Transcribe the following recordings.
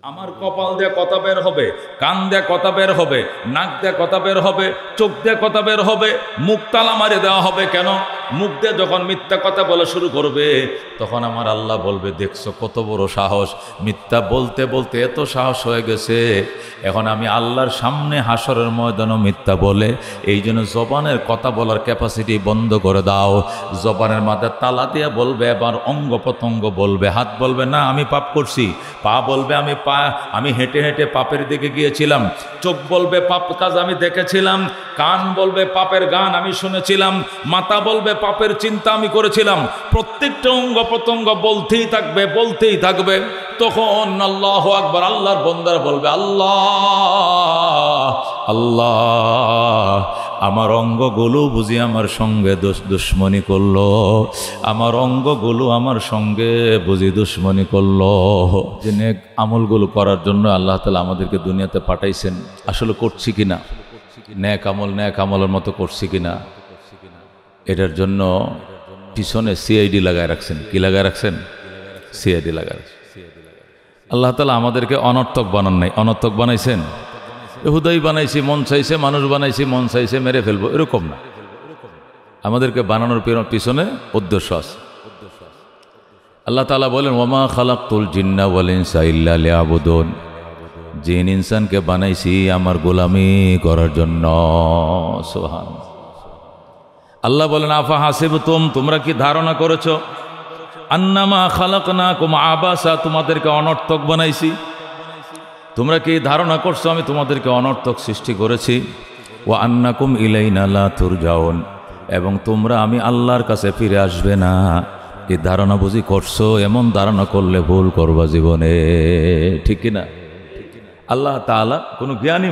আমার কপাল দিয়ে কথা বের হবে, কান দিয়ে কথা বের হবে, নাক দিয়ে কথা বের হবে, চোখ দিয়ে কথা বের হবে, মুখ তালা মারে দেওয়া হবে। কেন? মুখ দিয়ে যখন মিথ্যা কথা বলা শুরু করবে তখন আমার আল্লাহ বলবে, দেখছো কত বড় সাহস, মিথ্যা বলতে বলতে এত সাহস হয়ে গেছে, এখন আমি আল্লাহর সামনে হাসরের ময়দানও মিথ্যা বলে। এই জন্য জবানের কথা বলার ক্যাপাসিটি বন্ধ করে দাও। জবানের মাথায় তালা দিয়ে বলবে, এবার অঙ্গ প্রত্যঙ্গ বলবে, হাত বলবে না আমি পাপ করছি, পা বলবে আমি হেঁটে হেঁটে পাপের দিকে গিয়েছিলাম, চোখ বলবে পাপ কাজ আমি দেখেছিলাম, কান বলবে পাপের গান আমি শুনেছিলাম, মাথা বলবে পাপের চিন্তা আমি করেছিলাম। প্রত্যেকটা অঙ্গ প্রত্যঙ্গ বলতেই থাকবে, বলতেই থাকবে। তখন আল্লাহু আকবার, আল্লাহর বান্দারা বলবে, আল্লাহ আল্লাহ, আমার অঙ্গগুলো বুঝি আমার সঙ্গে দুশ্মনী করলো, আমার অঙ্গগুলো আমার সঙ্গে বুঝি দুশ্মনী করলো। যে নেক আমলগুলো করার জন্য আল্লাহ তাআলা আমাদেরকে দুনিয়াতে পাঠাইছেন, আসলে করছি কিনা, নেক আমলের মতো করছি কিনা, এটার জন্য পিছনে সিআইডি লাগায় রাখছেন। কি লাগায় রাখছেন? সিআইডি লাগায় রাখছেন। আল্লাহ তাআলা আমাদেরকে অনর্থক বানান নাই, অনর্থক বানাইছেন। হুদাই বানাইছি, মন চাইছে, মানুষ বানাইছি, মন চাইছে মেরে ফেলবো, এরকম না। আমাদেরকে বানানোর পিছনে উদ্দেশ্য আছে। আল্লাহ তাআলা বলেন, ওয়ামা খালাকতুল জিন্না ওয়াল ইনসা ইল্লা লিয়াবুদুন, জিন ইনসানকে বানাইছি আমার গোলামি করার জন্য। সুবহানাল্লাহ। আল্লাহ বলেন, আফা হাসিবতুম, তোমরা কি ধারণা করেছো, আন্নামা খালাকনাকুম আবাসা, তোমাদেরকে অনর্থক বানাইছি। তোমরা কি ধারণা করছো আমি তোমাদেরকে অনর্থক সৃষ্টি করেছি? ওয়া আন্নাকুম ইলাইনা লা তুরজাউন, এবং তোমরা আমি আল্লাহর কাছে ফিরে আসবে না, এই ধারণা বুঝি করছো? এমন ধারণা করলে ভুল করবা জীবনে, ঠিক কিনা? আল্লাহ তাআলা কোনো জ্ঞানী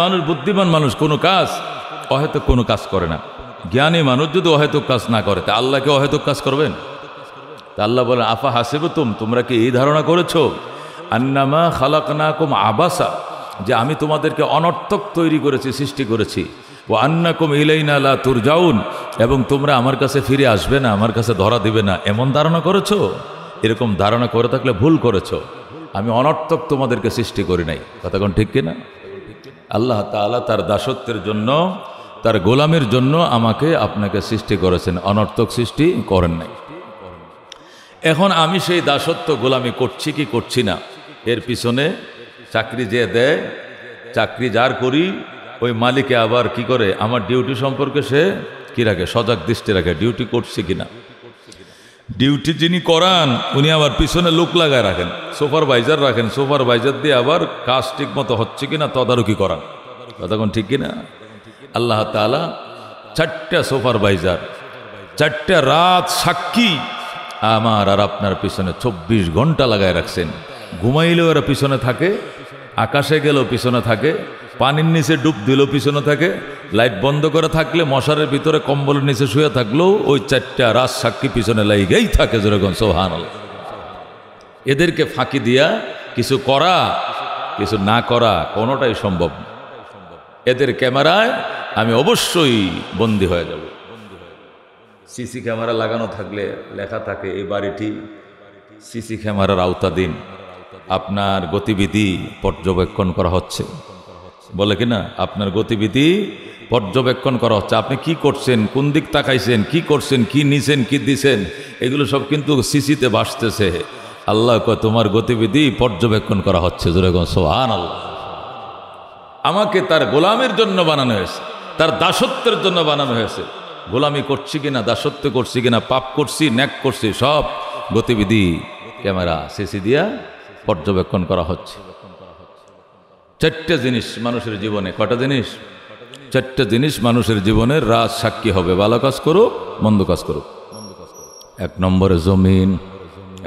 মানুষ, বুদ্ধিমান মানুষ কোনো কাজ অহেতুক কোনো কাজ করে না। জ্ঞানী মানুষ যদি অহেতুক কাজ না করে, তা আল্লাহকে অহেতুক কাজ করবেন? তা আল্লাহ বলেন, আফা হাসিবতুম, তোমরা কি এই ধারণা করেছো, আন্নামা খালাকনাকুম আবাসা, যে আমি তোমাদেরকে অনর্থক তৈরি করেছি, সৃষ্টি করেছি, ওয়া আন্নাকুম ইলাইনা লা তুরজাউন, এবং তোমরা আমার কাছে ফিরে আসবে না, আমার কাছে ধরা দিবে না, এমন ধারণা করেছো? এরকম ধারণা করে থাকলে ভুল করেছো। আমি অনর্থক তোমাদেরকে সৃষ্টি করি নাই। কথা কোন ঠিক কিনা? আল্লাহ তাআলা তার দাসত্বের জন্য, তার গোলামের জন্য আমাকে আপনাকে সৃষ্টি করেছেন, অনর্থক সৃষ্টি করেন নাই। এখন আমি সেই দাসত্ব গোলামি করছি কি করছি না, এর পিছনে চাকরি যে দেয়, চাকরি যার করি, ওই মালিকে আবার কি করে, আমার ডিউটি সম্পর্কে সে কি রাখে, সজাগ দৃষ্টি রাখে, ডিউটি করছি কিনা। ডিউটি যিনি করান উনি আবার পিছনে লোক লাগায় রাখেন, সুপারভাইজার রাখেন, সুপারভাইজার দিয়ে আবার কাজ ঠিক মতো হচ্ছে কিনা তদারকি করান। ততক্ষণ ঠিক কিনা? আল্লাহ তাআলা 4টা সুপারভাইজার, 4টা রাত সাক্ষী আমার আর আপনার পিছনে 24 ঘন্টা লাগায় রাখছেন। ঘুমাইলেও এরা পিছনে থাকে, আকাশে গেলেও পিছনে থাকে, পানির নিচে ডুব দিলেও পিছনে থাকে, লাইট বন্ধ করে থাকলে, মশারের ভিতরে কম্বলের নিচে শুয়ে থাকলেও ওই 4টা রাত সাক্ষী পিছনে লাইগেই থাকে। যেরকম সুবহানাল্লাহ। এদেরকে ফাঁকি দিয়া কিছু করা, কিছু না করা কোনোটাই সম্ভব না। এদের ক্যামেরায় আমি অবশ্যই বন্দী হয়ে যাব। সিসি ক্যামেরা লাগানো থাকলে লেখা থাকে, এই বাড়িটি সিসি ক্যামেরার আওতাধীন, আপনার গতিবিধি পর্যবেক্ষণ করা হচ্ছে। বলে কিনা, আপনার গতিবিধি পর্যবেক্ষণ করা হচ্ছে, আপনি কি করছেন, কোন দিক তাকাইছেন, কি করছেন, কি নিছেন, কি দিছেন, এগুলো সব কিন্তু সিসিতে ভাসতেছে। আল্লাহ কয়, তোমার গতিবিধি পর্যবেক্ষণ করা হচ্ছে। যেরকম সুবহানাল্লাহ। আমাকে তার গোলামের জন্য বানানো হয়েছে, তার দাসত্বের জন্য বানানো হয়েছে। গোলামি করছি কিনা, দাসত্ব করছি কিনা, পাপ করছি, ন্যাক করছি, সব গতিবিধি ক্যামেরা সিসি দিয়া পর্যবেক্ষণ করা হচ্ছে। 4টা জিনিস মানুষের জীবনে, কটা জিনিস? 4টা জিনিস মানুষের জীবনের রাজ সাক্ষী হবে, ভালো কাজ করুক, মন্দ কাজ করুক। 1 নম্বরে জমিন।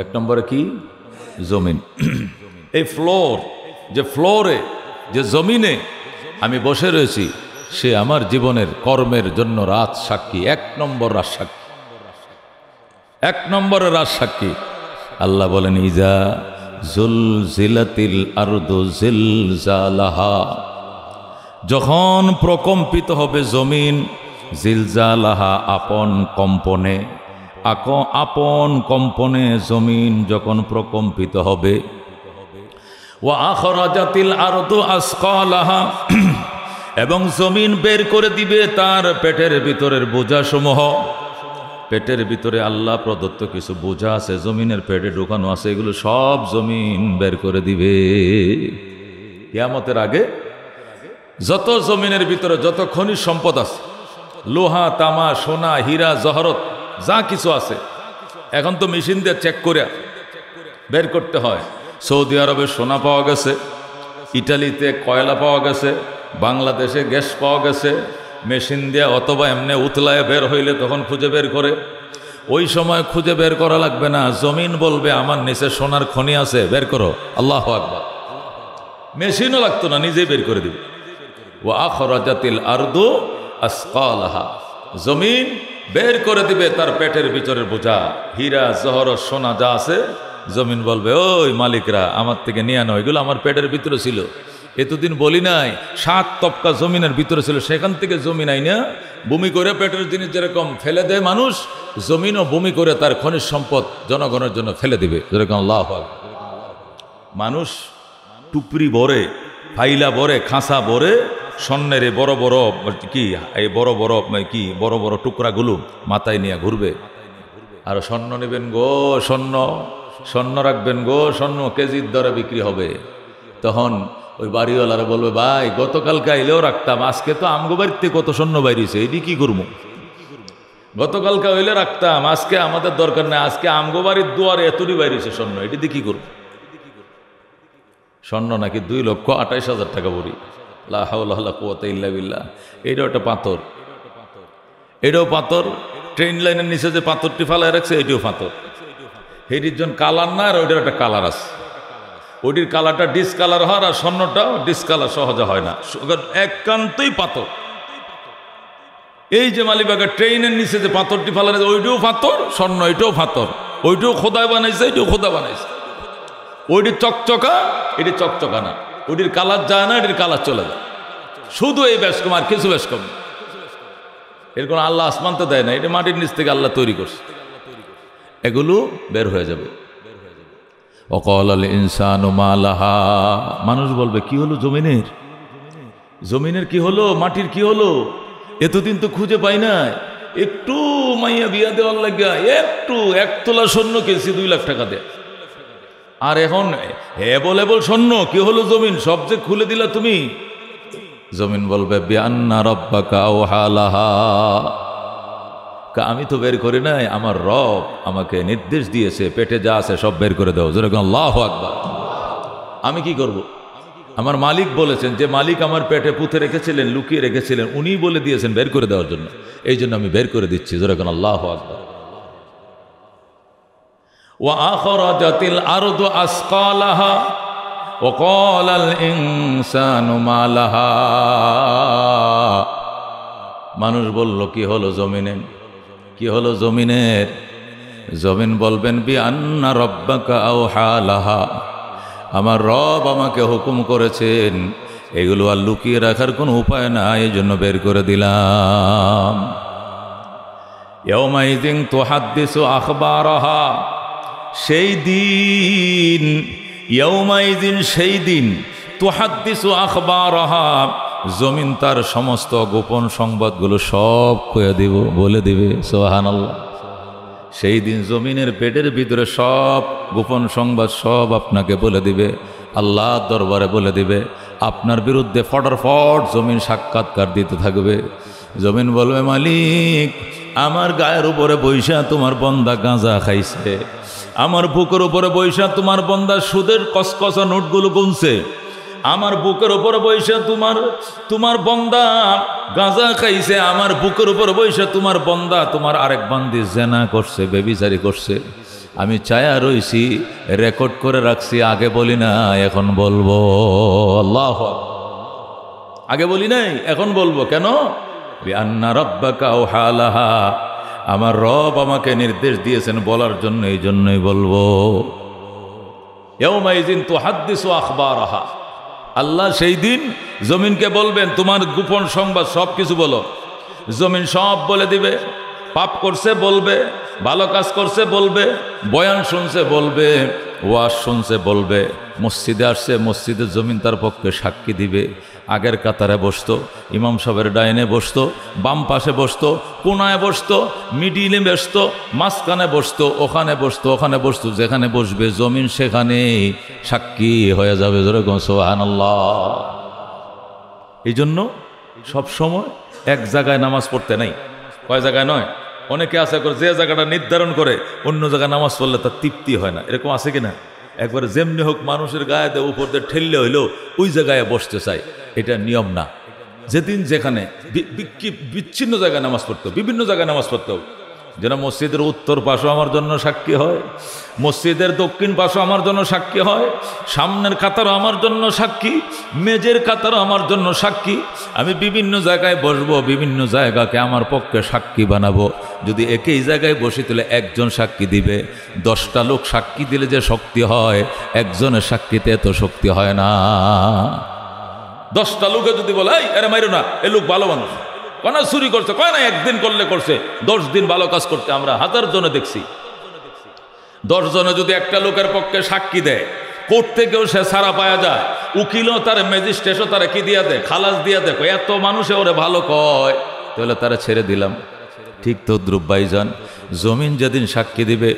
1 নম্বরে কি? জমিন। এই ফ্লোর, যে ফ্লোরে, যে জমিনে আমি বসে রয়েছি, সে আমার জীবনের কর্মের জন্য রাজ সাক্ষী। 1 নম্বর রাজ সাক্ষী, 1 নম্বরের রাজ সাক্ষী। আল্লাহ বলেন, ইজা জুলজিলাতিল আরদু জিলজালাহা, যখন প্রকম্পিত হবে জমিন, জিলজালাহা আপন কম্পনে, আপন কম্পনে জমিন যখন প্রকম্পিত হবে, ওয়া আখরাজাতিল আরদু আসকালাহা, এবং জমিন বের করে দিবে তার পেটের ভিতরের বোঝাসমূহ। পেটের ভিতরে আল্লাহ প্রদত্ত কিছু বোঝা আছে, জমিনের পেটে ঢোকানো আছে, এগুলো সব জমিন বের করে দিবে। কিয়ামতের আগে যত জমিনের ভিতরে যত খনিজ সম্পদ আছে, লোহা, তামা, সোনা, হীরা, জহরত, যা কিছু আছে, এখন তো মেশিন দিয়ে চেক করে বের করতে হয়। সৌদি আরবে সোনা পাওয়া গেছে, ইটালিতে কয়লা পাওয়া গেছে, বাংলাদেশে গ্যাস পাওয়া গেছে, মেশিন দিয়ে অথবা এমনি উতলায় বের হইলে তখন খুঁজে বের করে। ওই সময় খুঁজে বের করা লাগবে না, জমিন বলবে আমার নিচে সোনার খনি আছে, বের করো। আল্লাহু আকবার। মেশিনও লাগতো না, নিজেই বের করে দিবে। ওয়া আখরাজাতিল আরদু আসকালাহা, জমিন বের করে দিবে তার পেটের ভিতরের বোঝা, হীরা, জহরত, সোনা যা আছে। জমিন বলবে, ওই মালিকরা আমার থেকে নিয়ে আনো, এগুলো আমার পেটের ভিতরে ছিল, এতদিন বলি নাই 7 তবকা জমিনের ভিতরে ছিল, সেখান থেকে জমিন আইনা ভূমি করে পেটের জিনিস যেরকম ফেলে দেয় মানুষ, জমিনও ভূমি করে তার খনিজ সম্পদ জনগণের জন্য ফেলে দিবে। যেরকম আল্লাহু আকবার। মানুষ টুপরি ভরে, ফাইলা ভরে, খাঁচা ভরে স্বর্ণের এই বড় বড় কি এই বড় বড় কি বড় বড় টুকরাগুলো মাথায় নিয়ে ঘুরবে। আর স্বর্ণ নেবেন গো, স্বর্ণ রাখবেন গো, স্বর্ণ কেজির দরে বিক্রি হবে। তখন ওই বাড়িওয়ালারা বলবে, ভাই গতকালকে আইলেও রাখতাম, আজকে তো আমগো বাড়িতে কত স্বর্ণ বাইরেছে, এটি কি করবো? গতকালকে হইলে রাখতাম, আজকে আমাদের দরকার নেই, আজকে আমগো বাড়ির দুয়ারে এতটি বাইরেছে স্বর্ণ, এটি দিয়ে কি করবো? স্বর্ণ নাকি 2,28,000 টাকা ভরি। লা হাওলা ওয়ালা কুওয়াতা ইল্লা বিল্লাহ। এটাও একটা পাথর, এটাও পাথর। ট্রেন লাইনের নিচে যে পাথরটি ফালায় রাখছে, এটিও পাথর। এটির জন্য কালার না, আর ওইটার একটা কালার আছে। ওইটির কালারটা ডিসকালার হয়, আর স্বর্ণটাও ডিসকালার সহজে হয় না, একান্তই পাথর। এই যে মালিবাগের ট্রেনের নিচে যে পাথরটি ফালা রয়েছে, ওইটাও পাথর, স্বর্ণ এটাও পাথর। ওইটাও খোদায় বানাইছে, এটাও খোদা বানাইছে। ওইটি চকচকা, এটি চকচকা না। ওইটির কালার যায় না, এটির কালার চলে যায়। শুধু এই বেশ কম, আর কিছু বেশ কম। এর কোনো আল্লাহ আসমান তো দেয় না, এটা মাটির নিচ থেকে আল্লাহ তৈরি করছে। এগুলো বের হয়ে যাবে। ওয়াকালাল ইনসানু মা লাহা, মানুষ বলবে কি হলো জমিনের? জমিনের কি হলো? মাটির কি হলো? এতদিন তো খুঁজে পাই না। একটু মাইয়া বিয়া দেওয়ার লাগিয়া একটু 1 তোলা স্বর্ণ কিনছি 2 লাখ টাকা দেয়। আর এখন এবল স্বর্ণ, কি হলো জমিন? সব যে খুলে দিলা তুমি। জমিন বলবে বিআন্না রাব্বাকা আওহা লাহা, আমি তো বের করি নাই, আমার রব আমাকে নির্দেশ দিয়েছে, পেটে যা আছে সব বের করে দাও। যেরকম আল্লাহু আকবার। আমি কি করব? আমার মালিক বলেছেন, যে মালিক আমার পেটে পুঁতে রেখেছিলেন, লুকিয়ে রেখেছিলেন, উনিই বলে দিয়েছেন বের করে দেওয়ার জন্য, এই জন্য আমি বের করে দিচ্ছি। যেরকম আল্লাহু আকবার। ওয়া আখরাজাতিল আরদু আসকালাহা ওয়া ক্বালাল ইনসানু মা লাহা, মানুষ বলল কি হলো জমিনের? কি হলো জমিনের? জমিন বলবেন বিআন্না রাব্বাকা আওহা লাহা, আমার রব আমাকে হুকুম করেছেন, এগুলো আর লুকিয়ে রাখার কোনো উপায় নাই, এই জন্য বের করে দিলাম। ইয়াউমাইযিন তুহাদ্দিসু আখবারাহা, সেই দিন, ইয়াউমাইযিন সেই দিন, তুহাদ্দিসু আখবারাহা, জমিন তার সমস্ত গোপন সংবাদগুলো সব কয়ে দিব, বলে দিবে। সুবহানাল্লাহ। সেই দিন জমিনের পেটের ভিতরে সব গোপন সংবাদ সব আপনাকে বলে দিবে, আল্লাহ দরবারে বলে দিবে। আপনার বিরুদ্ধে ফটাফট জমিন সাক্ষাৎকার দিতে থাকবে। জমিন বলবে, মালিক আমার গায়ের উপরে বৈশা তোমার বন্দা গাঁজা খাইছে, আমার বুকের উপরে বৈশা তোমার বন্দা সুদের কসকসা নোটগুলো গুনছে, আমার বুকের উপরে বৈশা তোমার বন্দা গাঁজা খাইছে, আমার বুকের উপরে বৈশা তোমার বন্দা তোমার আরেক বান্দি জেনা করছে, বেবিচারি করছে। আমি চায়া রইছি, রেকর্ড করে রাখছি, আগে বলি না, এখন বলবো। আল্লাহু আকবার। আগে বলি নাই, এখন বলবো। কেন? বিআন্না রাব্বাকা আওহা লাহা, আমার রব আমাকে নির্দেশ দিয়েছেন বলার জন্য, এই জন্যই বলবো। ইয়াউমাইযিন তুহাদ্দিসু আখবারাহা, আল্লাহ সেই দিন জমিনকে বলবেন তোমার গোপন সংবাদ সব কিছু বলো। জমিন সব বলে দিবে। পাপ করছে বলবে, ভালো কাজ করছে বলবে, বয়ান শুনছে বলবে, ওয়াজ শুনছে বলবে, মসজিদে আসছে মসজিদের জমিন তার পক্ষে সাক্ষী দিবে। আগের কাতারে বসতো, ইমাম সাহেবের ডাইনে বসতো, বাম পাশে বসতো, কোনায় বসতো, মিডিলে বসতো, মাঝখানে বসতো, ওখানে বসতো, ওখানে বসতো, যেখানে বসবে জমিন সেখানেই সাক্ষী হয়ে যাবে। যেরকম সুবহানাল্লাহ। এই জন্য সবসময় এক জায়গায় নামাজ পড়তে নাই। কয় জায়গায় নয়, অনেকে আছে করে যে জায়গাটা নির্ধারণ করে অন্য জায়গায় নামাজ পড়লে তার তৃপ্তি হয় না। এরকম আছে কিনা? একবারে যেমনি হোক মানুষের গায়ে দিয়ে উপর দিয়ে ঠেললে হইলেও ওই জায়গায় বসতে চাই, এটা নিয়ম না। যেদিন যেখানে বিচ্ছিন্ন জায়গায় নামাজ পড়তো, বিভিন্ন জায়গায় নামাজ পড়তো, যেন মসজিদের উত্তর পাশও আমার জন্য সাক্ষী হয়, মসজিদের দক্ষিণ পাশও আমার জন্য সাক্ষী হয়, সামনের কাতারও আমার জন্য সাক্ষী, মেজের কাতারও আমার জন্য সাক্ষী। আমি বিভিন্ন জায়গায় বসবো, বিভিন্ন জায়গাকে আমার পক্ষে সাক্ষী বানাবো। যদি একই জায়গায় বসে তুলে একজন সাক্ষী দিবে, 10টা লোক সাক্ষী দিলে যে শক্তি হয়, একজনের সাক্ষীতে এত শক্তি হয় না। 10টা লোকে যদি বলে এই আরে মাইরো না, এ লোক ভালো মানুষ, কনা চুরি করছে, কয় না একদিন করলে করছে, 10 দিন ভালো কাজ করতে আমরা 1000 জনে দেখছি। 10 জনে যদি একটা লোকের পক্ষে সাক্ষী দেয়, কোর্ট থেকেও সে ছাড়া পাওয়া যায়, উকিলও তার, ম্যাজিস্ট্রেটও তারা কি দিয়া দেয়, খালাস দিয়া দেয়, এত মানুষে ওরে ভালো কয়, তাহলে তারা ছেড়ে দিলাম। ঠিক তো দ্রুব ভাইজান, জমিন যেদিন সাক্ষী দিবে,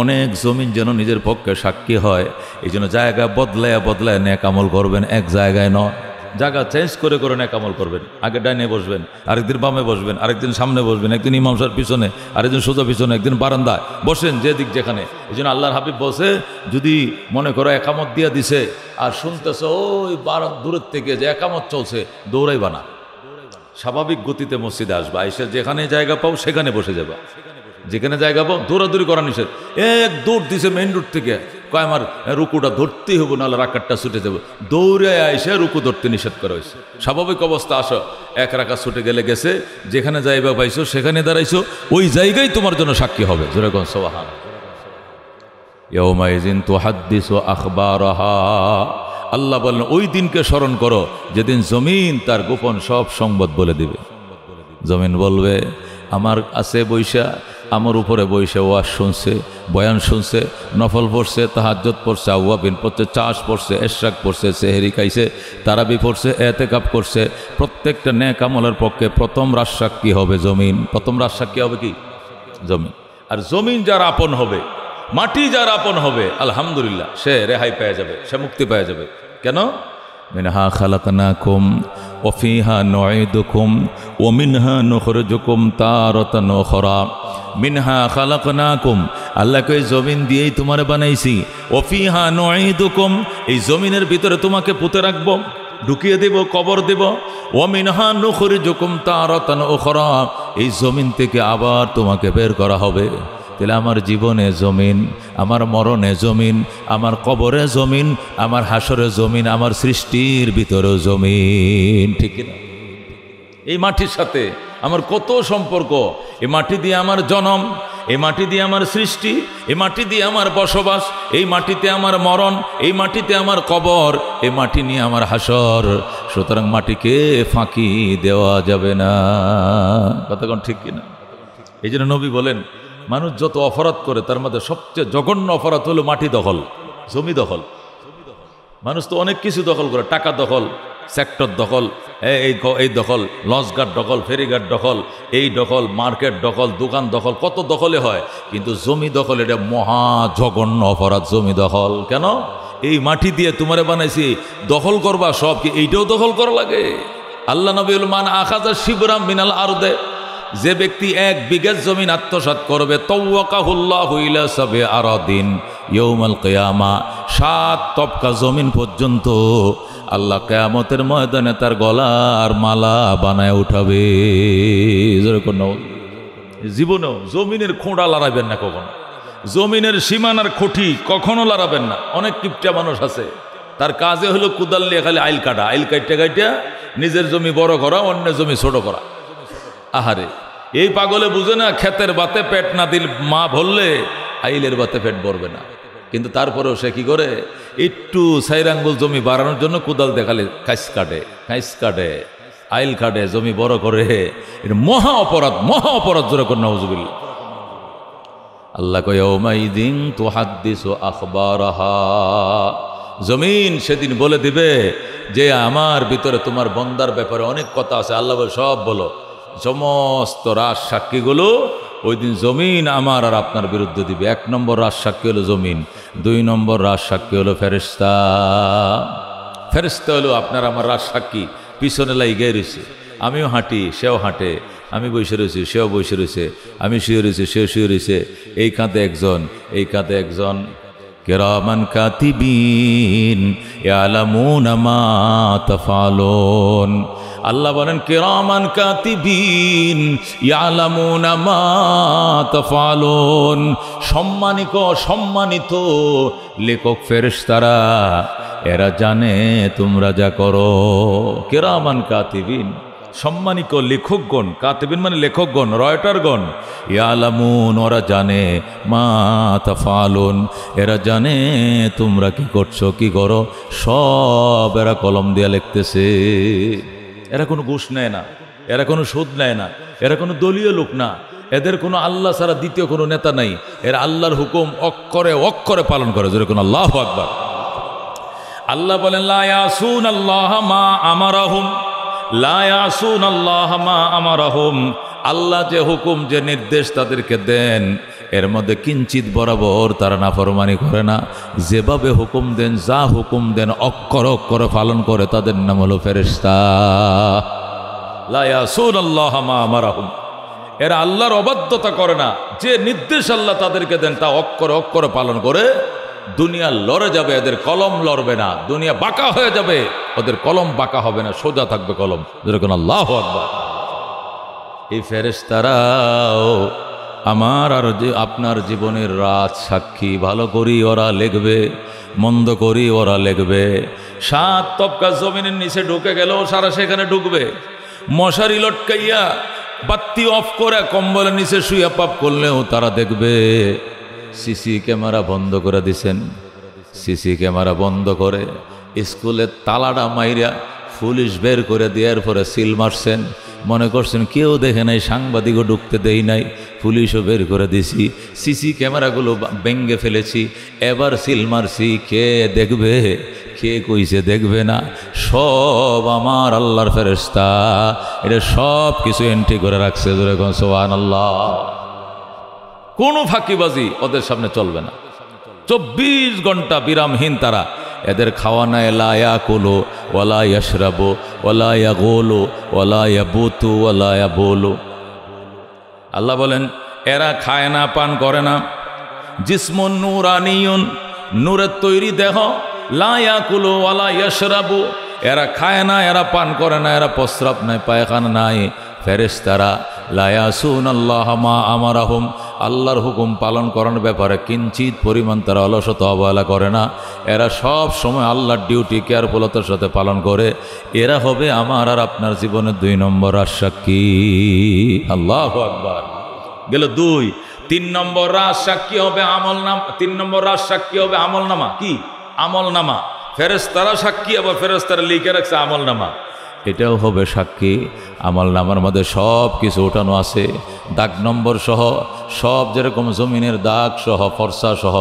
অনেক জমিন যেন নিজের পক্ষে সাক্ষী হয়। এই জন্য জায়গা বদলায় বদলায় নেক আমল করবেন, এক জায়গায় নয়। জায়গা চেঞ্জ করে করে নেক আমল করবেন। আগে ডাইনে বসবেন, আরেকদিন বামে বসবেন, আরেকদিন সামনে বসবেন, একদিন ইমাম সাহেবের পিছনে, আরেকদিন সোজা পিছনে, একদিন বারান্দায় বসেন, যেদিক যেখানে। এই জন্য আল্লাহর হাবিব বসে, যদি মনে করো একামত দিয়ে দিছে আর শুনতেছ ওই দূরের থেকে যে একামত চলছে, দৌড়াইবা না, স্বাভাবিক গতিতে মসজিদে আসবা, এসে যেখানে জায়গা পাও সেখানে বসে যাবা। যেখানে জায়গা পাও, দৌড়াদৌড়ি করা নিষেধ। এক দৌড় দিছে মেইন রোড থেকে, কয় আমার রুকুটা ধরতেই হবো, নাহলে রাকাতটা ছুটে যাবো, দৌড়ে এসে রুকু ধরতে নিষেধ করা হয়েছে। স্বাভাবিক অবস্থা আসো, এক রাকাত ছুটে গেলে গেছে, যেখানে যাইবা পাইছো সেখানে দাঁড়াইছো, ওই জায়গায় তোমার জন্য সাক্ষী হবে। যেরকম সুবহান। ইয়াউমাইযিন তুহাদ্দিসু আখবারাহা, আল্লাহ বলেন ওই দিনকে স্মরণ করো যেদিন জমিন তার গোপন সব সংবাদ বলে দিবে। জমিন বলবে আমার আছে বৈশা, আমার উপরে বৈশা ওয়াজ শুনছে, বয়ান শুনছে, নফল পড়ছে, তাহাজ্জুদ পড়ছে, আওয়াবিন পড়ছে, চাষ পড়ছে, ইশরাক পড়ছে, সেহরি খাইছে, তারাবি পড়ছে, এতেকাফ করছে। প্রত্যেকটা নেক আমলের পক্ষে প্রথম রাজসাক্ষী হবে জমিন। প্রথম রাজসাক্ষী হবে কি? জমিন। আর জমিন যার আপন হবে, মাটি যার আপন হবে, আলহামদুলিল্লাহ সে রেহাই পেয়ে যাবে, সে মুক্তি পেয়ে যাবে। কেন? মিনহা খালাকনাকুম ওয়া ফিহা নুঈদুকুম ওয়া মিনহা নুখরিজুকুম তারাতান উখরা। মিনহা খালাকনাকুম, আল্লাহ কই জমিন দিয়েই তোমারে বানাইছি। ওয়া ফিহা নুঈদুকুম, এই জমিনের ভিতরে তোমাকে পুঁতে রাখবো, ঢুকিয়ে দেব, কবর দেব। ওয়া মিনহা নুখরিজুকুম তারাতান উখরা, এই জমিন থেকে আবার তোমাকে বের করা হবে। তাহলে আমার জীবনে জমিন, আমার মরণে জমিন, আমার কবরে জমিন, আমার হাসরে জমিন, আমার সৃষ্টির ভিতরেও জমিন। ঠিক না? এই মাটির সাথে আমার কত সম্পর্ক। এই মাটি দিয়ে আমার জন্ম, এই মাটি দিয়ে আমার সৃষ্টি, এই মাটি দিয়ে আমার বসবাস, এই মাটিতে আমার মরণ, এই মাটিতে আমার কবর, এই মাটি নিয়ে আমার হাসর। সুতরাং মাটিকে ফাঁকি দেওয়া যাবে না। কতক্ষণ ঠিক কিনা? এই জন্য নবী বলেন, মানুষ যত অপরাধ করে তার মধ্যে সবচেয়ে জঘন্য অপরাধ হলো মাটি দখল, জমি দখল। মানুষ তো অনেক কিছু দখল করে, টাকা দখল, সেক্টর দখল, এই দখল, লঞ্চঘাট দখল, ফেরিঘাট দখল, এই দখল, মার্কেট দখল, দোকান দখল, কত দখলে হয়। কিন্তু জমি দখল এটা মহা জঘন্য অপরাধ। জমি দখল কেন? এই মাটি দিয়ে তোমারে বানাইছি, দখল করবা সব, কি এইটাও দখল করা লাগে? আল্লাহ নবী মান আখাযা শিবরাম মিনাল আরদে, যে ব্যক্তি 1 বিঘা জমিন আত্মসাৎ করবে, তাওয়াকাহুল্লাহু ইলা সাবি আরাদিন ইয়াউমাল কিয়ামা, 7 তবকা জমিন পর্যন্ত আল্লাহ কিয়ামতের ময়দানে তার গলার মালা বানায় উঠাবে। জীবনেও জমিনের খোঁড়া লড়াবেন না কখনো, জমিনের সীমানার খুঁটি কখনো লড়াবেন না। অনেক কিপটা মানুষ আছে, তার কাজে হলো কুদাল নিয়ে খালি আইল কাটা, আইল কাইটা কাইটা নিজের জমি বড় করা, অন্য জমি ছোট করা। আহারে, এই পাগলে বুঝে না ক্ষেতের বাতে পেট না দিল মা ভরলে আইলের বাতে পেট ভরবে না। কিন্তু তারপরেও সে কি করে, একটু 4 আঙ্গুল জমি বাড়ানোর জন্য কুদাল দেখালে খাইস কাটে, আইল কাটে, জমি বড় করে। এটা মহা অপরাধ, মহা অপরাধ। জোরে কর নাউজুবিল্লাহ। আল্লাহ কয় ইয়াউমাইযিন তুহাদ্দিসু আখবারাহা, জমিন সেদিন বলে দিবে যে আমার ভিতরে তোমার বন্দার ব্যাপারে অনেক কথা আছে। আল্লাহ বলে সব বলো। সমস্ত রাজ সাক্ষীগুলো ওই দিন জমিন আমার আর আপনার বিরুদ্ধে দিবে। 1 নম্বর রাজ সাক্ষী হলো জমিন, 2 নম্বর রাজ সাক্ষী হলো ফেরেশতা। ফেরেশতা হলো আপনার আমার রাজ সাক্ষী। পিছনে লাইগে রয়েছে, আমিও হাঁটি সেও হাঁটে, আমি বসে রয়েছি সেও বসে রয়েছে, আমি শুয়ে রয়েছি সেও শুয়ে রয়েছে, এই কাঁধে একজন এই কাঁধে একজন। কিরামান কাতিবিন ইয়ালামুনা মা তাফআলুন। আল্লাহ বলেন কিরামান কাতিবিন ইয়ালামুনা মা তাফআলুন। সম্মানিত লেখক ফেরেশতারা, এরা জানে তোমরা যা করো। কিরামান কাতিবিন, সম্মানিত লেখকগণ, কাতিবিন মানে লেখকগণ, রয়টারগণ। ইয়ালামুন, ওরা জানে, মা তাফআলুন, এরা জানে তোমরা কি করছো কি করো, সব এরা কলম দিয়ে লিখতেছে। এরা কোনো ঘুষ নেয় না, এরা কোনো সুদ নেয় না, এরা কোনো দলীয় লোক না, এদের কোনো আল্লাহ ছাড়া দ্বিতীয় কোনো নেতা নাই। এরা আল্লাহর হুকুম অক্ষরে অক্ষরে পালন করে। যেরকম আল্লাহু আকবার। আল্লাহ বলেন লা ইয়াসুনাল্লাহ মা আমারাহুম, লা ইয়াসুনাল্লাহ মা আমারাহুম। আল্লাহ যে হুকুম যে নির্দেশ তাদেরকে দেন, এর মধ্যে কিঞ্চিত বরাবর তারা নাফরমানি করে না। যেভাবে হুকুম দেন, যা হুকুম দেন অক্ষরে অক্ষরে পালন করে, তাদের নাম হলো ফেরেশতা। লা ইয়াসুনাল্লাহ মা আমারাহুম, এরা আল্লাহর অবাধ্যতা করে না। যে নির্দেশ আল্লাহ তাদেরকে দেন তা অক্ষরে অক্ষরে পালন করে। দুনিয়া লড়ে যাবে, এদের কলম লড়বে না। দুনিয়া বাঁকা হয়ে যাবে, ওদের কলম বাঁকা হবে না, সোজা থাকবে কলম। যেরকম আল্লাহু আকবার। এই ফেরেশতারাও আমার আর যে আপনার জীবনের রাজ সাক্ষী। ভালো করি ওরা লিখবে, মন্দ করি ওরা লিখবে। 7 তবকা জমিনের নিচে ঢুকে গেলেও সারা সেখানে ঢুকবে। মশারি লটকাইয়া বাতি অফ করে কম্বলের নিচে শুয়ে পাপ করলেও তারা দেখবে। সিসি ক্যামেরা বন্ধ করে দিছেন, সিসি ক্যামেরা বন্ধ করে স্কুলের তালাটা মাইরা পুলিশ বের করে দেওয়ার পরে সিল মারছেন। মনে করছেন কেউ দেখে নাই, সাংবাদিকও ঢুকতে দেই নাই, পুলিশও বের করে দিছি, সিসি ক্যামেরাগুলো ভেঙে ফেলেছি, এবার সিল মারছি। কে দেখবে, কে কইছে দেখবে না? সব আমার আল্লাহর ফেরেশতা, এটা সব কিছু এন্ট্রি করে রাখছে। যেরকম সুবহানাল্লাহ। কোনো ফাঁকিবাজি ওদের সামনে চলবে না। 24 ঘন্টা বিরামহীন তারা। এদের খাওয়া নাই লা ইয়াকুলু ওয়ালা ইয়াশরাবু ওয়ালা ইয়াগুলু ওয়ালা ইয়াবুতু ওয়ালা ইয়াবুলু। আল্লাহ বলেন এরা খায় না, পান করে না। জিসমুন নূরানিয়ুন, নূরের তৈরি দেহ। লা ইয়াকুলু ওয়ালা ইয়াশরাবু, এরা খায় না, এরা পান করে না, এরা প্রস্রাব নাই, পায়খানা নাই। ফেরেশতারা লা ইয়াসুনাল্লাহ মা আমারাহুম, আল্লাহর হুকুম পালন করার ব্যাপারে কিঞ্চিত পরিমাণ তারা অলসতা অবহেলা করে না। এরা সব সময় আল্লাহর ডিউটি কেয়ারফুলতার সাথে পালন করে। এরা হবে আমার আর আপনার জীবনের 2 নম্বর রাজ সাক্ষী। আল্লাহু আকবার। গেল 2। 3 নম্বর রাজ সাক্ষী হবে আমলনামা। 3 নম্বর রাজ সাক্ষী হবে আমলনামা। কি? আমলনামা। ফেরেশতারা সাক্ষী, আবার ফেরেশতারা লিখে রাখছে আমলনামা। এটাও হবে সাক্ষী। আমলনামার মধ্যে সব কিছু ওঠানো আছে, দাগ নম্বর সহ সব। যেরকম জমিনের দাগ সহ, ফর্সা সহ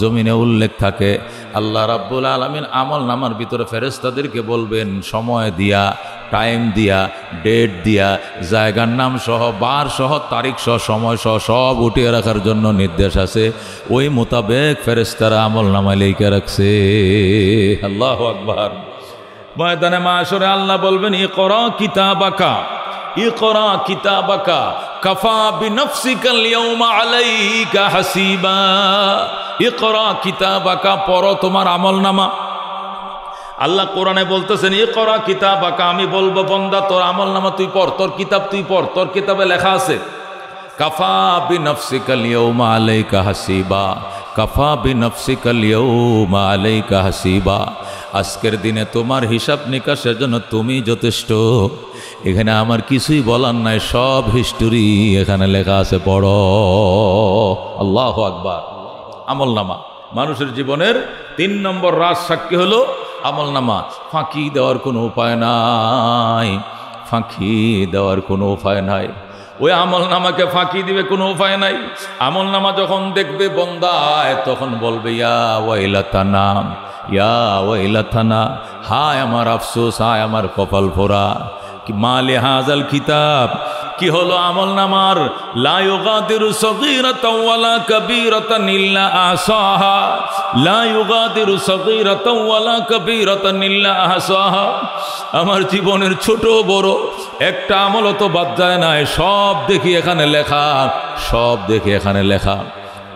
জমিনে উল্লেখ থাকে। আল্লাহ রাব্বুল আলামিন আমলনামার ভিতরে ফেরেশতাদেরকে বলবেন সময় দিয়া, টাইম দিয়া, ডেট দিয়া, জায়গার নাম সহ, বার সহ, তারিখ সহ, সময় সহ সব উঠিয়ে রাখার জন্য নির্দেশ আছে। ওই মোতাবেক ফেরেশতারা আমলনামায় লিখে রাখছে। আল্লাহু আকবার। ময়দানে মাশরে আল্লাহ বলবেন ইকরা কিতাবাকা, ইকরা কিতাবাকা কাফা বিনফসিকাল ইয়াউমা আলাইকা হাসিবা। ইকরা কিতাবাকা, পড়ো তোমার আমলনামা। আল্লাহ কোরআনে বলতেছেন ইকরা কিতাবাকা, আমি বলবো বান্দা তোর আমলনামা তুই পড়, তোর কিতাব তুই পড়, তোর কিতাবে লেখা আছে কাফা বিনফসিকাল ইয়াউমা আলাইকা হাসিবা, কাফা বিনফসিকাল ইয়াউমা আলাইকা হাসিবা। আজকের দিনে তোমার হিসাব নিকাশের জন্য তুমি যথেষ্ট। এখানে আমার কিছুই বলার নাই, সব হিস্টোরি এখানে লেখা আছে, পড়ো। আল্লাহু আকবার। আমলনামা মানুষের জীবনের 3 নম্বর রাজ সাক্ষী হলো আমলনামা। ফাঁকি দেওয়ার কোনো উপায় নাই, ফাঁকি দেওয়ার কোনো উপায় নাই। ওই আমল নামাকে ফাঁকি দিবে, কোনো উপায় নাই। আমল নামা যখন দেখবে বন্দায়, তখন বলবে ইয়া ওয়াইলাতানা, ইয়া ওয়াইলাতানা, হায় আমার আফসোস, হায় আমার কপাল পোড়া। কি মালে হাজাল কিতাব, কি হলো আমল নামার? লা ইউগাদিরু সগীরাতাও ওয়ালা কাবীরাতান ইল্লা আহসাহা, লা ইউগাদিরু সগীরাতাও ওয়ালা কাবীরাতান ইল্লা আহসাহা। আমার জীবনের ছোট বড় একটা আমল তো বাদ যায় না, সব দেখি এখানে লেখা, সব দেখি এখানে লেখা।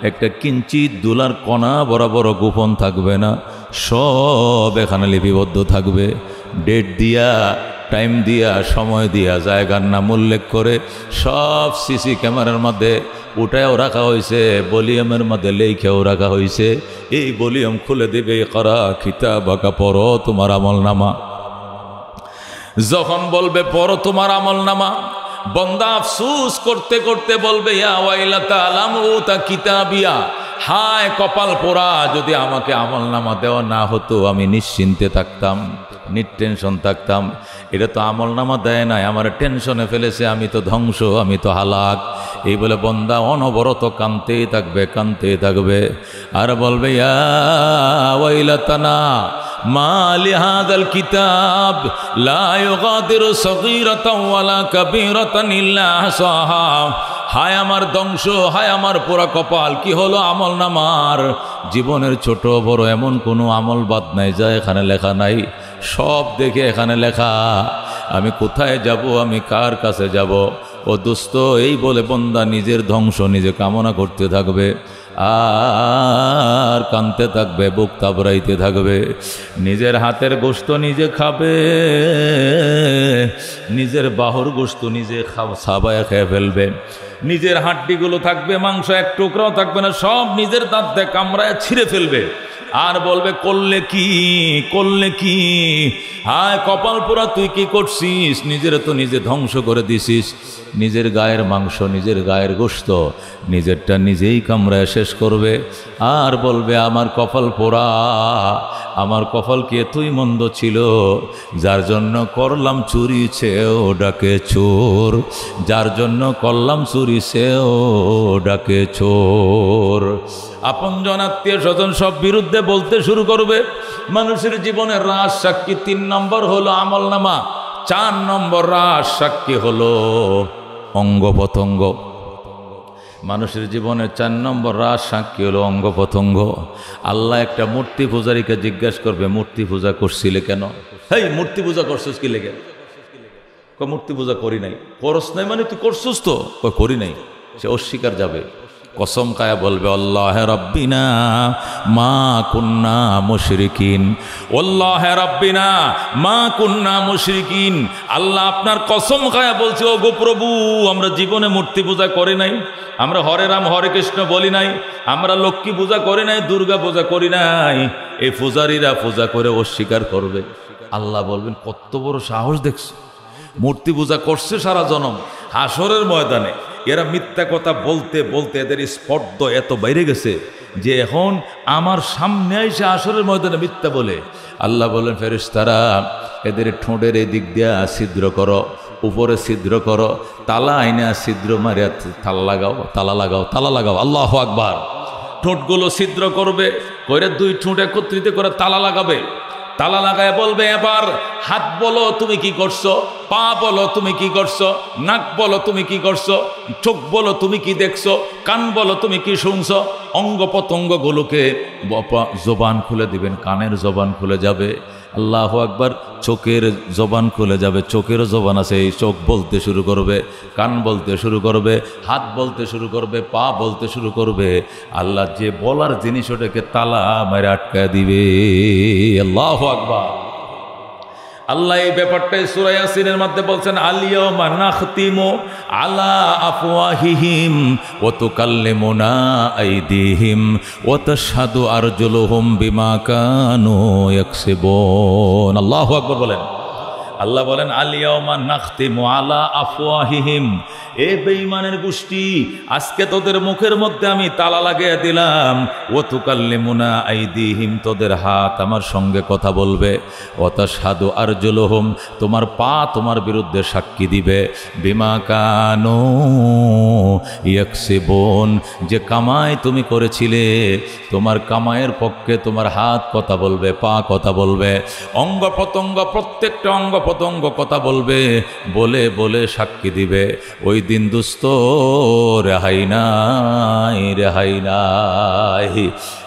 একটা কিঞ্চিত দুলার কণা বরাবর গোপন থাকবে না, সব এখানে লিপিবদ্ধ থাকবে। ডেট দিয়া, টাইম দিয়া, সময় দিয়া, জায়গার নাম উল্লেখ করে সব সিসি ক্যামেরার মধ্যে উঠায়ও রাখা হয়েছে, ভলিউমের মধ্যে লেখেও রাখা হয়েছে। এই ভলিউম খুলে দেবে, করা কিতাবাকা, পড়ো তোমার আমল নামা। যখন বলবে পড়ো তোমার আমল নামা, বন্দা আফসোস করতে করতে বলবে ইয়া ওয়াইলাতা লামউতা কিতাবিয়া, হায় কপাল পোড়া, যদি আমাকে আমল নামা দেওয়া না হতো আমি নিশ্চিন্তে থাকতাম, নিটেনশন থাকতাম। এটা তো আমল নামা দেয় নাই, আমার টেনশনে ফেলেছে, আমি তো ধ্বংস, আমি তো হালাক। এই বলে বন্দা অনবরত কাঁদতেই থাকবে, কাঁদতেই থাকবে, আর বলবে ইয়া ওয়াইলাতানা মা লিহাযাল কিতাব লা ইউগাদিরু সগীরাতাও ওয়ালা কাবীরাতান ইল্লা আহসাহা। হায় আমার ধ্বংস, হায় আমার পোড়া কপাল, কি হলো আমল নামার? জীবনের ছোট বড় এমন কোনো আমল বাদ নাই যা এখানে লেখা নাই, সব দেখে এখানে লেখা। আমি কোথায় যাব, আমি কার কাছে যাব? ও দোস্ত, এই বলে বন্দা নিজের ধ্বংস নিজে কামনা করতে থাকবে, আর কাঁদতে থাকবে, বুক তাবড়াইতে থাকবে। নিজের হাতের গোশত নিজে খাবে, নিজের বাহুর গোশত নিজে সাবায় খেয়ে ফেলবে। নিজের হাড্ডিগুলো থাকবে, মাংস এক টুকরাও থাকবে না, সব নিজের দাঁত দিয়ে কামড়ায় ছিঁড়ে ফেলবে। আর বলবে করলে কি, করলে কি? হায় কপাল পোড়া, তুই কি করছিস? নিজের তো নিজে ধ্বংস করে দিছিস। নিজের গায়ের মাংস, নিজের গায়ের গোশত নিজেরটা নিজেই কামড়ায় শেষ করবে। আর বলবে আমার কপাল পোড়া, আমার কপাল কি এতই মন্দ ছিল, যার জন্য করলাম চুরি সেও ডাকে চোর, যার জন্য করলাম চুরি সেও ডাকে চোর। আপনজন আত্মীয় স্বজন সব বিরুদ্ধে বলতে শুরু করবে। মানুষের জীবনের রাজ সাক্ষী 3 নম্বর হলো আমল নামা, 4 নম্বর রাজ সাক্ষী হলো অঙ্গ প্রত্যঙ্গ। মানুষের জীবনের 4 নম্বর রাজ সাক্ষী হলো অঙ্গ প্রত্যঙ্গ। আল্লাহ একটা মূর্তি পূজারীকে জিজ্ঞাসা করবে, মূর্তি পূজা করছিলে কেন? হেই, মূর্তি পূজা করছিস কি লেগে? মূর্তি পূজা করি নাই। করস নাই মানে তুই করছিস তো? করি নাই। সে অস্বীকার যাবে, কসম খায়া বলবে আল্লাহ রাব্বিনা মা কুন্না মুশরিকিন, আল্লাহ রাব্বিনা মা কুন্না মুশরিকিন। আল্লাহ আপনার কসম খায়া বলছে, ও গো প্রভু, আমরা জীবনে মূর্তি পূজা করি নাই, আমরা হরে রাম হরে কৃষ্ণ বলি নাই, আমরা লক্ষ্মী পূজা করি নাই, দুর্গা পূজা করি নাই। এই পূজারীরা পূজা করে অস্বীকার করবে। আল্লাহ বলবেন কত বড় সাহস দেখছো, মূর্তি পূজা করছে সারা জনম, হাসরের ময়দানে এরা মিথ্যা কথা বলতে বলতে এদের স্পর্ধ এত বাইরে গেছে যে এখন আমার সামনে এসে হাসরের ময়দানে মিথ্যা বলে। আল্লাহ বলেন ফেরেশতারা, এদের ঠোঁটের এই দিক দিয়া ছিদ্র করো, উপরে ছিদ্র করো, তালা আইনা ছিদ্র মারিয়া তালা লাগাও, তালা লাগাও, তালা লাগাও। আল্লাহু আকবার। ঠোঁটগুলো ছিদ্র করবে, কইরে 2 ঠোঁট একত্রিত করে তালা লাগাবে। তালা লাগায় বলবে, এবার হাত বলো তুমি কি করছো, পা বলো তুমি কি করছো, নাক বলো তুমি কি করছো, চোখ বলো তুমি কি দেখছো, কান বলো তুমি কি শুনছো। অঙ্গ প্রত্যঙ্গগুলোকে জবান খুলে দিবেন, কানের জবান খুলে যাবে। আল্লাহু আকবার। চোখের জবান খুলে যাবে, চোখেরও জবান আছে, এই চোখ বলতে শুরু করবে, কান বলতে শুরু করবে, হাত বলতে শুরু করবে, পা বলতে শুরু করবে। আল্লাহ যে বলার জিনিস ওটাকে তালা মেরে আটকায় দিবে। আল্লাহু আকবার। আল্লাহ এই ব্যাপারটাই সূরা ইয়াসিনের মধ্যে বলছেন, আল-ইয়াওমা নাখতিমু আলা আফওয়াহিহিম ওয়া তুকাল্লিমুনা আইদিহিম ওয়া তাশহাদু আরজুলুহুম বিমা কানু ইয়াকসিবুন। আল্লাহু আকবার বলেন। আল্লাহ বলেন আলিয়াউমা নাখতিমু আলা আফওয়াহিহিম, এ বেঈমানের গোষ্ঠী, আজকে তোদের মুখের মধ্যে আমি তালা লাগিয়ে দিলাম। ওয়া তুকাল্লিমুনা আইদিহিম, তোদের হাত আমার সঙ্গে কথা বলবে। ওয়া তাশহাদু আরজুলুহুম, তোমার পা তোমার বিরুদ্ধে সাক্ষী দিবে। বিমা কানু ইয়াকসিবুন, যে কামাই তুমি করেছিলে, তোমার কামাইয়ের পক্ষে তোমার হাত কথা বলবে, পা কথা বলবে, অঙ্গ প্রত্যঙ্গ, প্রত্যেকটা অঙ্গ প্রত্যঙ্গ কথা বলবে, বলে বলে সাক্ষী দিবে। ওই দিন দুস্থ রেহাই নাই, রেহাই নাই।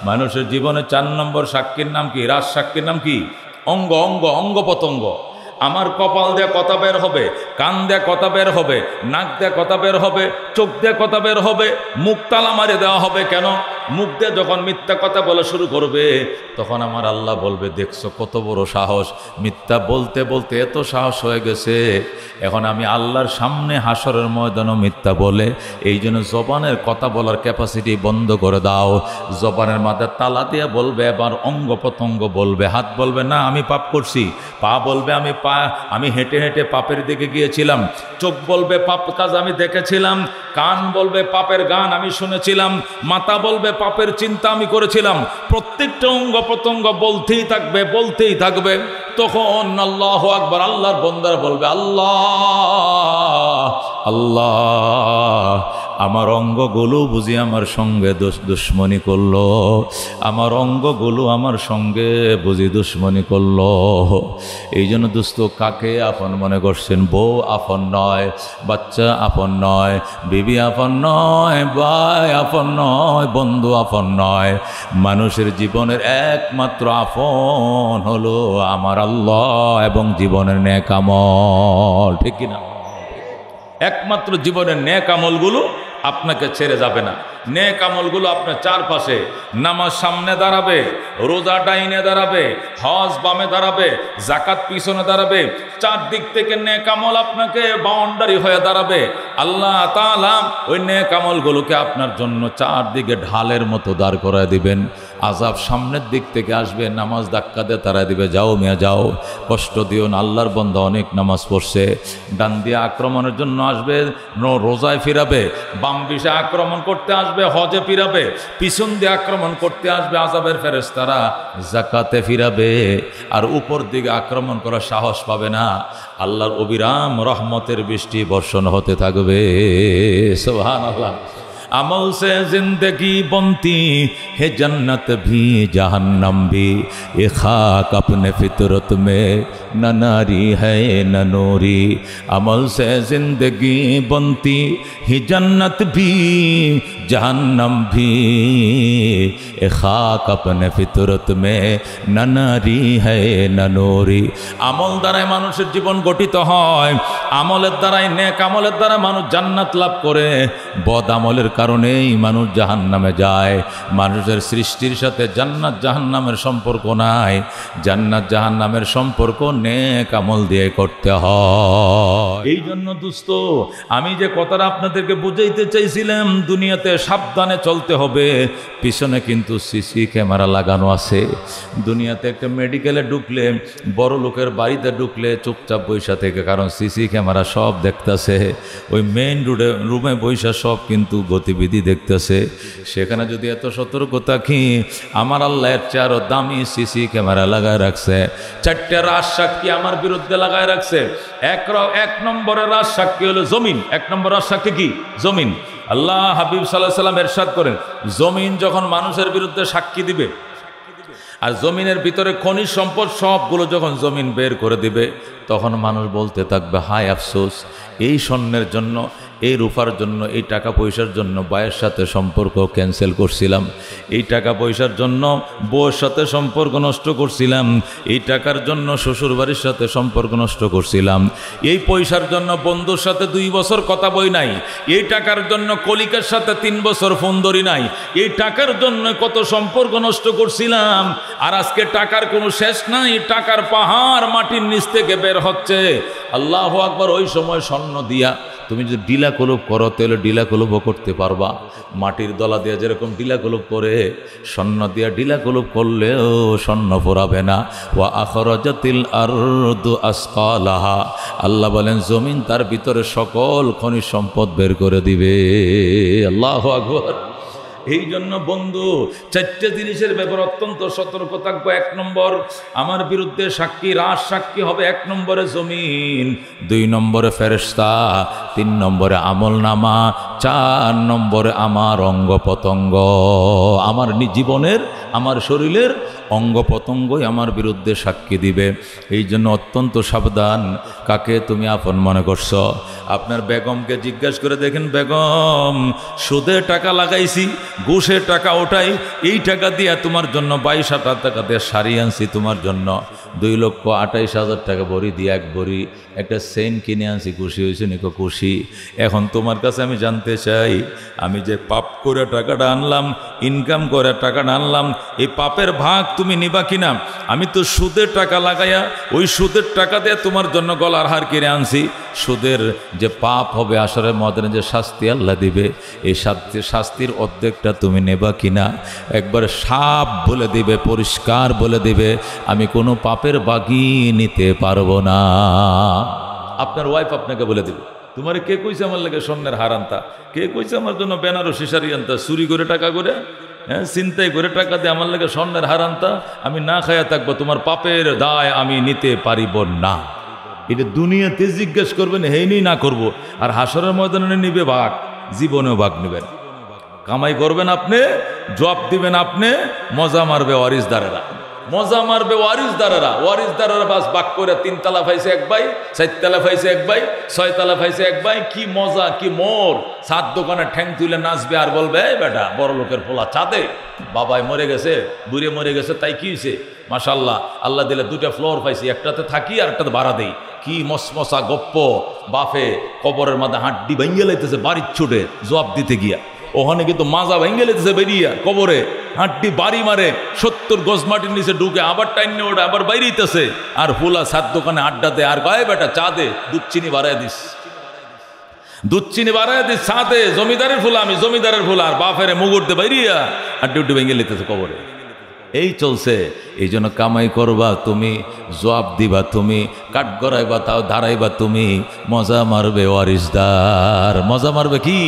মানুষের জীবনে 4 নম্বর সাক্ষীর নাম কি? রাজ সাক্ষীর নাম কি? অঙ্গ, অঙ্গ, অঙ্গ প্রত্যঙ্গ। আমার কপাল দিয়ে কথা বের হবে, কান দিয়ে কথা বের হবে, নাক দিয়ে কথা বের হবে, চোখ দিয়ে কথা বের হবে, মুখ তালা মারে দেওয়া হবে। কেন? মুখ দিয়ে যখন মিথ্যা কথা বলা শুরু করবে, তখন আমার আল্লাহ বলবে, দেখছো কত বড় সাহস, মিথ্যা বলতে বলতে এত সাহস হয়ে গেছে, এখন আমি আল্লাহর সামনে হাসরের ময়দানও মিথ্যা বলে। এই জন্য জবানের কথা বলার ক্যাপাসিটি বন্ধ করে দাও। জবানের মাথায় তালা দিয়ে বলবে, এবার অঙ্গ প্রত্যঙ্গ বলবে। হাত বলবে না আমি পাপ করছি, পা বলবে আমি হেঁটে হেঁটে পাপের দিকে গিয়েছিলাম, চোখ বলবে পাপ কাজ আমি দেখেছিলাম, কান বলবে পাপের গান আমি শুনেছিলাম, মাথা বলবে পাপের চিন্তা আমি করেছিলাম। প্রত্যেকটা অঙ্গ প্রত্যঙ্গ বলতেই থাকবে, বলতেই থাকবে। তখন আল্লাহু আকবার, আল্লাহর বান্দারা বলবে, আল্লাহ আল্লাহ, আমার অঙ্গগুলো বুঝি আমার সঙ্গে দুশ্মনী করলো, আমার অঙ্গগুলো আমার সঙ্গে বুঝি দুশ্মনী করলো। এই জন্য দোস্ত, কাকে আপন মনে করছেন? বউ আপন নয়, বাচ্চা আপন নয়, বিবি আপন নয়, ভাই আপন নয়, বন্ধু আপন নয়। মানুষের জীবনের একমাত্র আপন হলো আমার আল্লাহ এবং জীবনের নেক আমল। ঠিক কিনা? একমাত্র জীবনের নেক আমলগুলো আপনাকে ছেড়ে যাবে না। নেক আমলগুলো আপনার চারপাশে, নামাজ সামনে দাঁড়াবে, রোজা ডাইনে দাঁড়াবে, হজ বামে দাঁড়াবে, জাকাত পিছনে দাঁড়াবে, চারদিক থেকে নেক আমল আপনাকে বাউন্ডারি হয়ে দাঁড়াবে। আল্লাহ তাআলা ওই নেক আমলগুলোকে আপনার জন্য চারদিকে ঢালের মতো দাঁড় করায় দিবেন। আযাব সামনের দিক থেকে আসবে, নামাজ ধাক্কা দিয়ে তারা দিবে, যাও মিয়া যাও, কষ্ট দিও না, আল্লাহর বান্দা অনেক নামাজ পড়ছে। ডান দিয়ে আক্রমণের জন্য আসবে, রোজায় ফিরাবে, বাম দিশে আক্রমণ করতে আসবে, হজে ফিরাবে, পিছন দিয়ে আক্রমণ করতে আসবে আযাবের ফেরেশতারা, যাকাতে ফিরাবে, আর উপর দিকে আক্রমণ করার সাহস পাবে না। আল্লাহর অবিরাম রহমতের বৃষ্টি বর্ষণ হতে থাকবে। সুবহানাল্লাহ। अमल से जिंदगी बनती है जन्नत भी जहन्नम भी, ये खाक अपने फितरत में न नारी है न नूरी। अमल से जिंदगी बनती है जन्नत भी जहन्नम भी, ये खाक अपने फितरत में न नारी है न नूरी। আমল দ্বারাই মানুষের জীবন গঠিত হয়, আমলের দ্বারাই, নেক আমলের দ্বারা মানুষ জান্নাত লাভ করে, বদ আমলের কারণেই মানুষ জাহান্নামে যায়। মানুষের সৃষ্টির সাথে জান্নাত জাহান্নামের সম্পর্ক নাই, জান্নাত জাহান্নামের সম্পর্ক নেক আমল দিয়ে করতে হয়। এই জন্য দোস্ত, আমি যে কথাটা আপনাদেরকে বুঝাইতে চাইছিলাম, দুনিয়াতে সাবধানে চলতে হবে। পিছনে কিন্তু সিসি ক্যামেরা লাগানো আছে। দুনিয়াতে একটা মেডিকেলে ঢুকলে, বড় লোকের বাড়িতে ঢুকলে চুপচাপ বৈশা থেকে, কারণ সিসি ক্যামেরা সব দেখতেছে। ওই মেইন রুমে বৈশা সব কিন্তু গতিবিধি দেখতেছে। সেখানে যদি এত সতর্ক থাকি, আমার আল্লাহ এর চেয়ে আরো দামি সিসি ক্যামেরা লাগায় রাখছে। 4টে রাজ সাক্ষী আমার বিরুদ্ধে লাগায় রাখছে। এক নম্বরের রাজ সাক্ষী হলো জমিন। 1 নম্বর রাজ সাক্ষী কি? জমিন। আল্লাহ হাবিব সাল্লাল্লাহু আলাইহি সাল্লাম ইরশাদ করেন, জমিন যখন মানুষের বিরুদ্ধে সাক্ষী দিবে, আর জমিনের ভিতরে খনিজ সম্পদ সবগুলো যখন জমিন বের করে দিবে, তখন মানুষ বলতে থাকবে, হায় আফসোস, এই স্বর্ণের জন্য, এই রূপার জন্য, এই টাকা পয়সার জন্য ভাইয়ের সাথে সম্পর্ক ক্যান্সেল করছিলাম, এই টাকা পয়সার জন্য বউয়ের সাথে সম্পর্ক নষ্ট করছিলাম, এই টাকার জন্য শ্বশুরবাড়ির সাথে সম্পর্ক নষ্ট করছিলাম, এই পয়সার জন্য বন্ধুর সাথে 2 বছর কথা বই নাই, এই টাকার জন্য কলিকার সাথে 3 বছর ফোন ধরি নাই, এই টাকার জন্য কত সম্পর্ক নষ্ট করছিলাম। আর আজকে টাকার কোনো শেষ নাই, টাকার পাহাড় মাটির নিচ থেকে বের হচ্ছে। আল্লাহু আকবার। ওই সময় স্বর্ণ দিয়া তুমি যদি ডিলা কলুপ করো তাহলে ডিলা কলুপও করতে পারবা। মাটির দলা দিয়ে যেরকম ডিলা কলুপ করে, স্বর্ণ দিয়া ডিলা কলুপ করলেও স্বর্ণ ফোরাবে না। ওয়া আখরাজাতিল আরদু আসকালাহা, আল্লাহ বলেন জমিন তার ভিতরে সকল খনিজ সম্পদ বের করে দিবে। আল্লাহু আকবার। এই জন্য বন্ধু, চারটে জিনিসের ব্যাপারে অত্যন্ত সতর্ক থাকবো। 1 নম্বর, আমার বিরুদ্ধে সাক্ষী, রাজ সাক্ষী হবে 1 নম্বরে জমিন, 2 নম্বরে ফেরেশতা, 3 নম্বরে আমল নামা, 4 নম্বরে আমার অঙ্গ প্রত্যঙ্গ। আমার জীবনের, আমার শরীরের অঙ্গ প্রত্যঙ্গই আমার বিরুদ্ধে সাক্ষী দিবে। এই জন্য অত্যন্ত সাবধান। কাকে তুমি আপন মনে করছো? আপনার বেগমকে জিজ্ঞাসা করে দেখেন, বেগম সুদে টাকা লাগাইছি, ঘুষে টাকা ওঠাই, এই টাকা দিয়ে তোমার জন্য 22,000 টাকা দিয়ে শাড়ি আনছি, তোমার জন্য 2,28,000 টাকা ভরি দিয়ে 1 ভরি একটা সেন কিনে আনছি, খুশি হয়েছে নিকো? খুশি। এখন তোমার কাছে আমি জানতে চাই, আমি যে পাপ করে টাকাটা আনলাম, ইনকাম করে টাকাটা আনলাম, এই পাপের ভাগ তুমি নিবা কিনা? আমি তো সুদের টাকা লাগাইয়া ওই সুদের টাকা দিয়ে তোমার জন্য গলার হার কিনে আনছি। সুদের যে পাপ হবে, আসরে ময়দানে যে শাস্তি আল্লাহ দিবে, এই শাস্তির অর্ধেকটা তুমি নেবা কিনা? একবার সাপ বলে দিবে, পরিষ্কার বলে দিবে, আমি কোনো পাপের বাগি নিতে পারবো না। আপনার ওয়াইফ আপনাকে বলে দিবে, তোমার কে কইছে আমার লাগে স্বর্ণের হার আনতা? কে কইছে আমার জন্য বেনারসি শাড়ি আনতা? চুরি করে টাকা করে, হ্যাঁ, চিন্তাই করে টাকা দিয়ে আমার লাগে স্বর্ণের হার আনতা? আমি না খাইয়া থাকবো, তোমার পাপের দায় আমি নিতে পারিব না। এটা দুনিয়াতে জিজ্ঞেস করবেন, হেইনি না করব। আর হাসরের ময়দানে নিবে ভাগ, জীবনেও ভাগ নেবেন। কামাই করবেন আপনি, জব দিবেন আপনি, মজা মারবে ওয়ারিসদারেরা, মজা মারবে ওয়ারিসদারেরা। ওয়ারিসদারেরা বাস বাক করে 3 তালা পাইছে 1 ভাই, 4 তালা পাইছে 1 ভাই, 6 তালা পাইছে 1 ভাই। কি মজা, কি মোর! 7 দোকানে ঠ্যাং তুলে নাচবে আর বলবে, এই বেটা বড় লোকের পোলা চাঁদে, বাবাই মরে গেছে, বুড়ে মরে গেছে, তাই কি হয়েছে? মাশাআল্লাহ, আল্লাহ দিলে 2টা ফ্লোর পাইছি, একটাতে থাকি আর একটাতে ভাড়া দেই। কি মসমসা গপ্প! বাপে কবরের মাঝে হাড্ডি ভেঙে লাইতেছে বাড়ির ছুটে জবাব দিতে গিয়া, ওখানে কিন্তু মাজা ভেঙে লেতেছে বেরিয়া, কবরে হাড্ডি বাড়ি মারে, 70 গজ মাটির নিচে ঢুকে আবার টাইনে ওটা আবার বাইরেইতেছে। আর ফুলা 7 দোকানে আড্ডা দেয়, আর গায়ে বেটা চা দে, দুধ চিনি বাড়াই দিস, দুধ চিনি বাড়াই দিস, চা দে, জমিদারের ফুলা, আমি জমিদারের ফুলা, আর বাপেরে মুগুরতে বাইরিয়া হাড্ডি উড্ডি ভেঙে লেতেছে কবরে। এই চলছে। এই জন্য কামাই করবা তুমি, জবাব দিবা তুমি, কাঠ গড়াইবা তাও দাঁড়াইবা তুমি, মজা মারবে ওয়ারিসদার। মজা মারবে কি?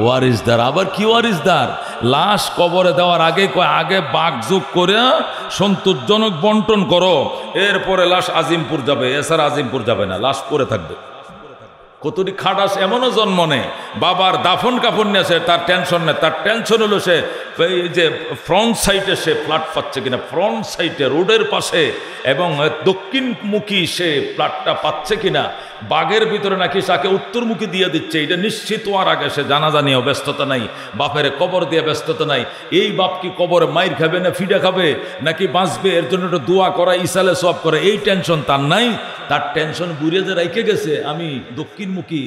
ওয়ারিসদার। আবার কি ওয়ারিসদার? লাশ কবরে দেওয়ার আগে কয়, আগে বাগযোগ করে সন্তোষজনক বন্টন করো, এরপরে লাশ আজিমপুর যাবে, এছাড়া আজিমপুর যাবে না, লাশ পরে থাকবে। কতটি খাটাস এমনও জন্ম নেয়, বাবার দাফন কাফন নিয়েছে, তার টেনশন নেই। তার টেনশন হলো সে এই যে ফ্রন্ট সাইডে সে ফ্ল্যাট পাচ্ছে কিনা, ফ্রন্ট সাইডে রোডের পাশে এবং দক্ষিণমুখী সে ফ্ল্যাটটা পাচ্ছে কিনা, বাগের ভিতরে নাকি তাকে উত্তরমুখী দিয়ে দিচ্ছে, এটা নিশ্চিত হওয়ার আগে সে জানাজা নিয়েও ব্যস্ততা নাই, বাপের কবর দিয়ে ব্যস্ততা নাই। এই বাপ কি কবরে মাইর খাবে না ফিডা খাবে, নাকি বাঁচবে, এর জন্য একটু দোয়া করা, ইসালে সব করে, এই টেনশন তার নাই। তার টেনশন ঘুরিয়ে যে রেখে গেছে, আমি দক্ষিণমুখী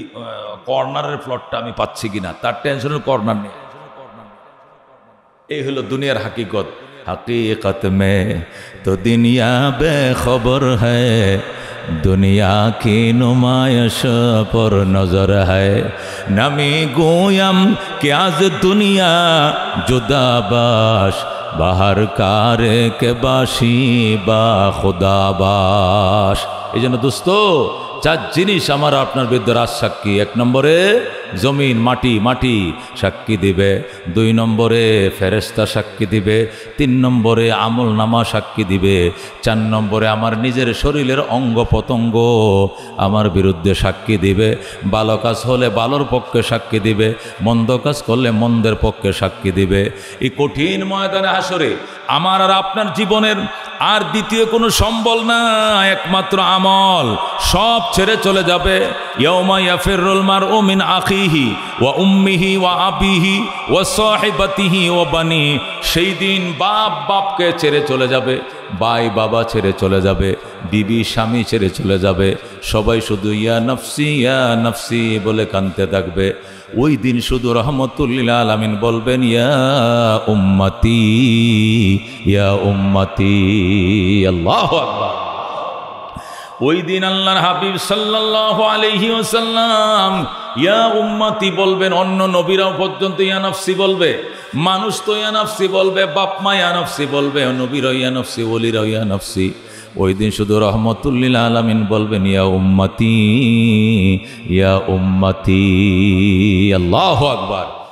কর্নারের ফ্লটটা আমি পাচ্ছি কিনা, তার টেনশনের কর্নার নেই। এই হলো দুনিয়ার হাকিকত। हकीकत में तो दुनिया बेखबर है, दुनिया की नुमाइश पर नजर है। नमी गोयम कि आज दुनिया जुदाबाश, बाहर कारे के बाशी बा खुदाबाश। এই জন্য দোস্ত, 4 জিনিস আমার আপনার বিরুদ্ধে রাজ সাক্ষী। 1 নম্বরে জমিন মাটি, মাটি সাক্ষী দিবে। 2 নম্বরে ফেরেশতা সাক্ষী দিবে। 3 নম্বরে আমল নামা সাক্ষী দিবে। 4 নম্বরে আমার নিজের শরীরের অঙ্গ প্রত্যঙ্গ আমার বিরুদ্ধে সাক্ষী দিবে। ভালো কাজ হলে ভালোর পক্ষে সাক্ষী দিবে, মন্দ কাজ করলে মন্দের পক্ষে সাক্ষী দিবে। এই কঠিন ময়দানে হাসরে আমার আর আপনার জীবনের আর দ্বিতীয় কোনো সম্বল না, একমাত্র আমল। সব ছেড়ে চলে যাবে। ইয়াউমা ইয়াফিরুল মারউ মিন আখিহি ওয়া উম্মিহি ওয়া আবিহি ওয়া সাহিবাতিহি ওয়া বানি। সেই দিন বাপ বাপকে ছেড়ে চলে যাবে, ভাই বাবা ছেড়ে চলে যাবে, বিবি স্বামী ছেড়ে চলে যাবে। সবাই শুধু ইয়া নফসি বলে কাঁদতে থাকবে। ওই দিন শুধু রহমতুল্লিল আলামিন বলবেন, ইয়া উম্মতি ইয়া উম্মতি। আল্লাহু আকবার। ওই দিন আল্লাহর হাবিব সাল্লাল্লাহু আলাইহি ওয়াসাল্লাম ইয়া উম্মতি বলবেন, অন্য নবীরাও পর্যন্ত ইয়া নফসি বলবে, মানুষ তো ইয়া নফসি বলবে, বাপ মা ইয়া নফসি বলবে, নবীরাও ইয়া নফসি, ওলিরাও ইয়া নফসি। ওই দিন শুধু রহমতুল্লিল আলামিন বলবেন ইয়া উম্মতি ইয়া উম্মতি। আল্লাহু আকবার।